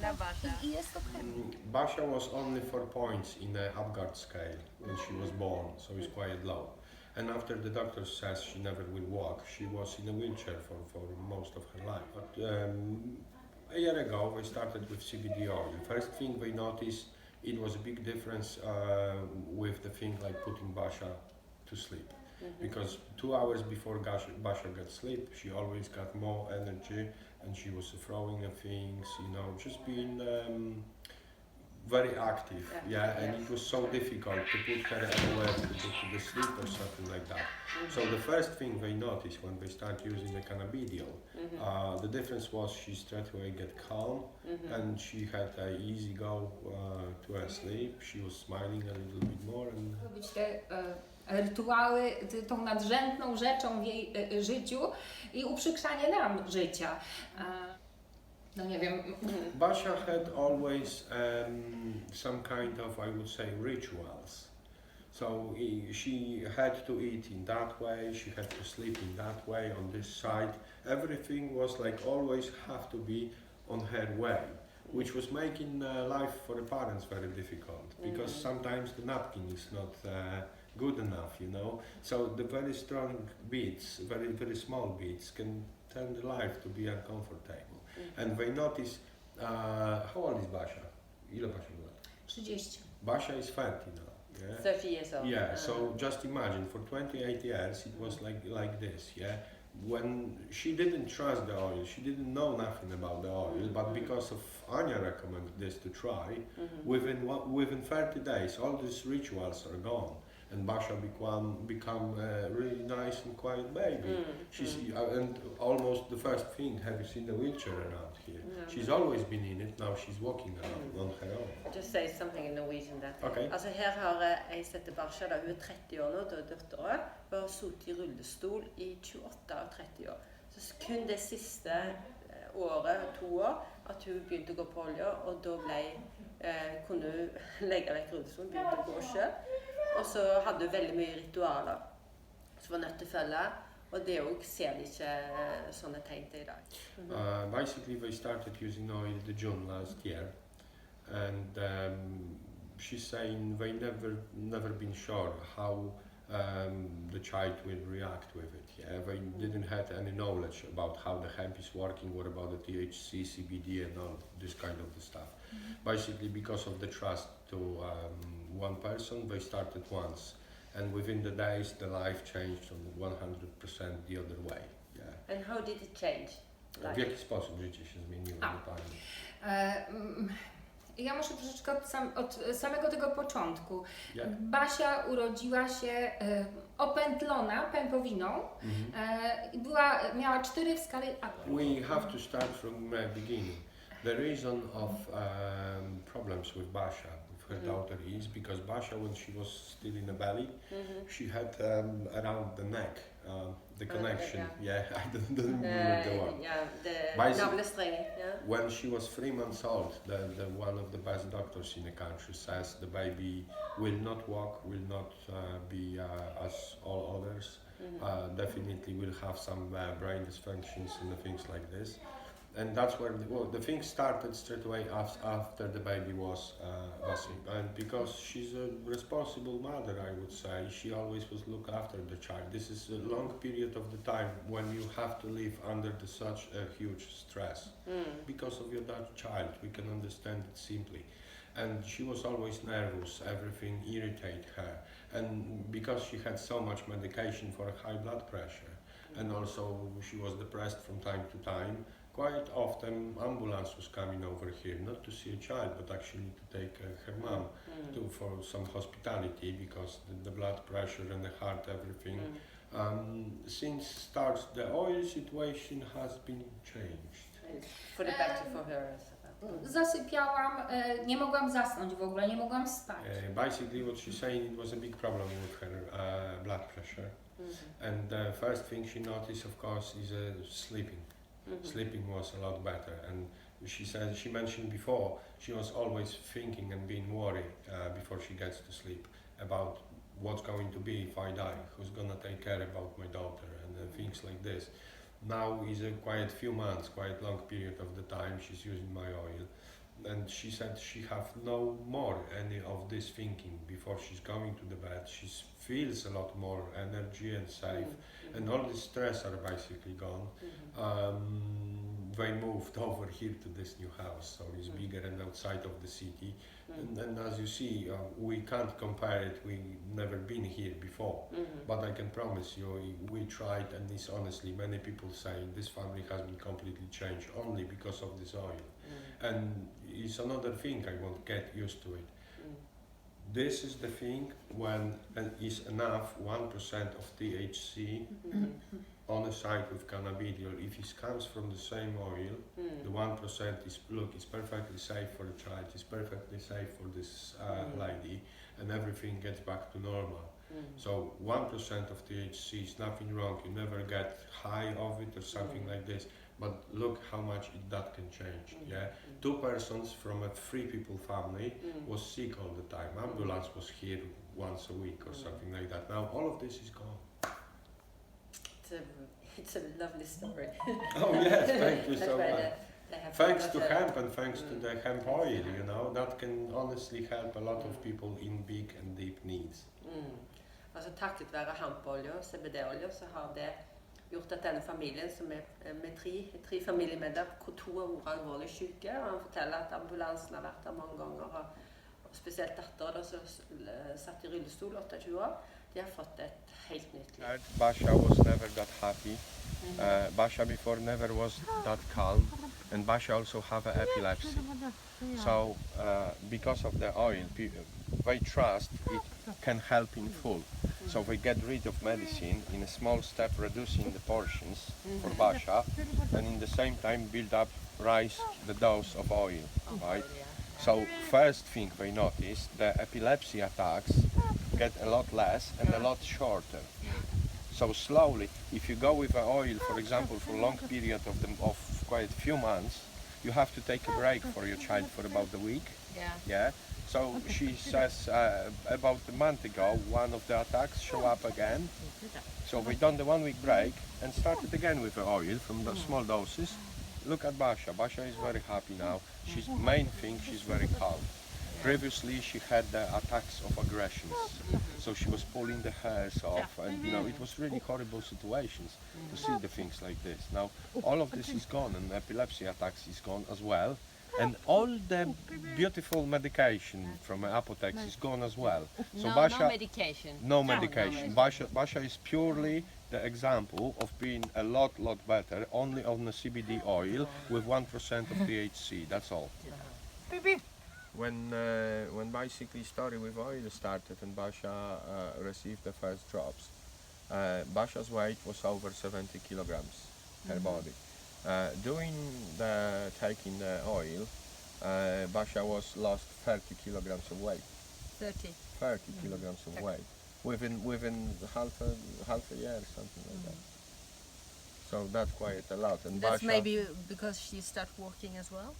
dla Barsha. I jest okej. Barsha was only 4 points in the Apgar scale when she was born, so it's quite low. And after the doctor says she never will walk, she was in a wheelchair for most of her life. But a year ago we started with CBD oil. First thing we noticed, it was a big difference with the thing like putting Barsha to sleep. Because 2 hours before Barsha got sleep, she always got more energy and she was throwing at things, you know, just being very active, and it was so difficult to put her anywhere to the sleep or something like that. So the first thing they noticed when they start using the cannabidiol, the difference was she straight away get calm and she had an easy go to her sleep. She was smiling a little bit more and Być te rytuały tą nadrzędną rzeczą w jej życiu i uprzykrzanie nam życia. No nie wiem. Barsha had always some kind of, I would say, rituals. So she had to eat in that way, she had to sleep in that way, on this side. Everything was like always have to be on her way, which was making life for the parents very difficult because sometimes the napkin is not good enough, you know. So the very strong beats, very small beats can turn the life to be uncomfortable. And they notice, how old is Barsha? Ile Barsha ma lat? 30. Barsha is 30 now. Yeah. 30 years old. Yeah. So just imagine, for 28 years it was like this. Yeah. When she didn't trust the oil, she didn't know nothing about the oil, but because of Anya recommended this to try, within 30 days all these rituals are gone. And Barsha become a really nice and quiet baby. She's and almost the first thing, have you seen the wheelchair around here? No. She's always been in it. Now she's walking around on her own. I'll just say something in Norwegian there. Okay. Altså her har jeg sett Barsha, da hun er 30 år nå, da døtteren har sittet i rullestol i 28 og 30 år. Så kun det siste året, 2 år, at hun begynte å gå på olje, og da kunne hun legge vekk rullestolen, begynte å gå selv. Og så hadde hun veldig mye ritualer som var nødt til å følge, og det også ser de ikke sånne tegn til i dag. Basically, they started using oil the June last year, and she's saying they never been sure how the child will react with it. Yeah, they didn't have any knowledge about how the hemp is working, what about the THC, CBD, and all this kind of the stuff. Basically, because of the trust to one person, they started once, and within the days, the life changed on 100% the other way. Yeah. And how did it change? W jaki sposób życie się zmieniło dla pani? Ja muszę troszeczkę od samego tego początku. Yeah. Basia urodziła się opętlona pępowiną i miała 4 w skali Apgar. We have to start from the beginning. The reason of problems with Barsha, with her daughter, is because Barsha, when she was still in the belly, she had around the neck the connection. I don't remember the word. The navlestrengen. When she was 3 months old, the one of the best doctors in the country says the baby will not walk, will not be as all others. Definitely will have some brain dysfunctions and things like this. And that's where the thing started straight away after the baby was and because she's a responsible mother, I would say, she always was look after the child. This is a long period of the time when you have to live under such a huge stress because of your child. We can understand it simply. And she was always nervous, everything irritated her. And because she had so much medication for high blood pressure, and also she was depressed from time to time, quite often ambulance was coming over here, not to see a child, but actually to take her mom for some hospitality because the blood pressure and the heart, everything. Since starts, the oil situation has been changed. For the better for her. Zasypiałam, nie mogłam zasnąć w ogóle, nie mogłam spać. Basically what she's saying, it was a big problem with her blood pressure. And the first thing she noticed, of course, is sleeping. Sleeping was a lot better, and she mentioned before, she was always thinking and being worried before she gets to sleep about what's going to be if I die, who's gonna take care about my daughter, and things like this. Now is a quite few months, quite long period of the time she's using my oil. And she said she have no more any of this thinking before she's going to the bed. She feels a lot more energy and safe, and all the stress are basically gone. They moved over here to this new house, so it's bigger and outside of the city. And as you see, we can't compare it. We never been here before, but I can promise you, we tried, and it's honestly many people saying this family has been completely changed only because of this oil. And it's another thing I want to get used to it. This is the thing when is enough 1% of THC on a side with cannabidiol. If it comes from the same oil, the 1% is it's perfectly safe for the child, it's perfectly safe for this lady, and everything gets back to normal. So 1% of THC is nothing wrong. You never get high of it or something like this. But look how much that can change. Yeah, 2 persons from a 3 people family was sick all the time. Ambulance was here once a week or something like that. Now all of this is gone. It's a lovely story. Oh yes, thank you so much. Thanks to hemp. hemp and thanks to the hemp oil, you know, that can honestly help a lot of people in big and deep needs. Altså takket være hempolje og CBD-olje så har det gjort at denne familien, som er med tre familiemedlemmer, hvor 2 har vært alvorlig syke, og han forteller at ambulansen har vært der mange ganger, og spesielt datteren som satt i rullestol 28 år, de har fått et helt nytt liv. Barsha was never that happy. Barsha before never was that calm, and Barsha also have epilepsy. So because of the oil, they trust it can help in full. So we get rid of medicine in a small step, reducing the portions for Barsha, and in the same time rise the dose of oil, right? So first thing we notice, the epilepsy attacks get a lot less and a lot shorter. So slowly, if you go with the oil, for example, for a long period of quite a few months, you have to take a break for your child for about a week. Yeah. So she says about a month ago, one of the attacks show up again. So we done the 1 week break and started again with the oil from the small doses. Look at Barsha. Barsha is very happy now. She's main thing, she's very calm. Previously she had the attacks of aggressions. So she was pulling the hairs off, and you know, it was really horrible situations to see the things like this. Now all of this is gone, and epilepsy attacks is gone as well. And all the beautiful medication from apotheques is gone as well. So Barsha, no medication. no medication. Barsha is purely the example of being a lot better, only on the CBD oil with 1% of THC. That's all. When basically story with oil started and Barsha received the first drops, Barsha's weight was over 70 kilograms her body. During the taking the oil, Barsha lost 30 kilograms of weight. 30 kilograms of weight within half a year, something like that. So that's quite a lot. And That's Barsha, maybe because she started walking as well?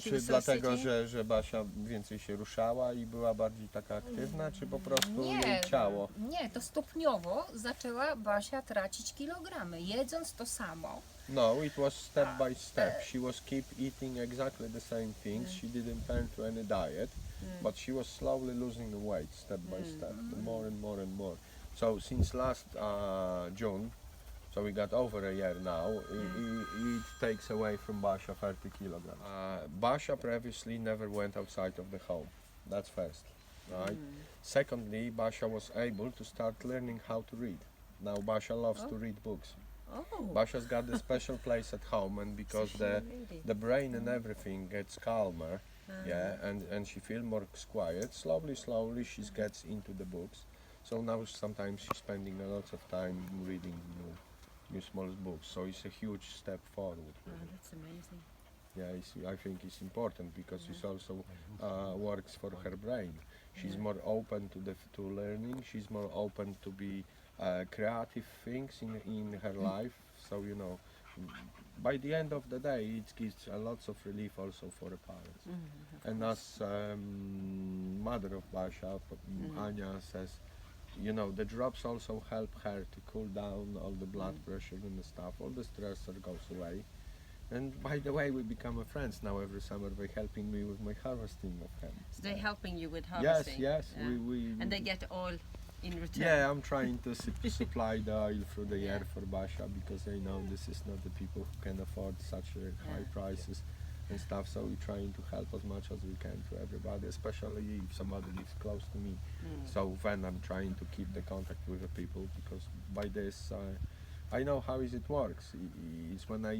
Czy dlatego, że Basia więcej się ruszała i była bardziej taka aktywna, czy po prostu jej ciało? Nie, to stopniowo zaczęła Basia tracić kilogramy, jedząc to samo. No, it was step by step. She was keep eating exactly the same things. She didn't turn to any diet, but she was slowly losing the weight step by step, more and more and more. So since last June, so we got over a year now, it takes away from Barsha 30 kilograms. Barsha previously never went outside of the home. That's first, right? Secondly, Barsha was able to start learning how to read. Now Barsha loves to read books. Barsha's got a special place at home, and because the brain and everything gets calmer, and she feels more quiet, slowly she gets into the books. So now sometimes she's spending a lot of time reading new small books, so it's a huge step forward. That's amazing. Yeah, I think it's important because it also works for her brain. She's more open to learning. She's more open to be creative things in her life. So you know, by the end of the day, it gives a lots of relief also for the parents. And as mother of Barsha, Anya says, you know, the drops also help her to cool down all the blood pressure and the stuff. All the stressor goes away. And by the way, we become friends now. Every summer they're helping me with my harvesting of hemp. So they're helping you with Yes, harvesting? yes. Yeah. We And they get all in return? Yeah, I'm trying to supply the oil through the year for Barsha, because I know this is not the people who can afford such high prices and stuff. So we're trying to help as much as we can to everybody, especially if somebody lives close to me. So then I'm trying to keep the contact with the people, because by this I know how it works. It's when I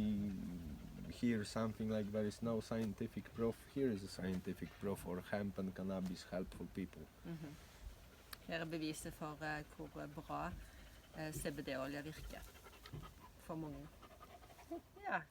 hear something like there is no scientific proof, here is a scientific proof for hemp and cannabis helpful people. Her er beviset for hvor bra CBD-olje virker for mange. Ja.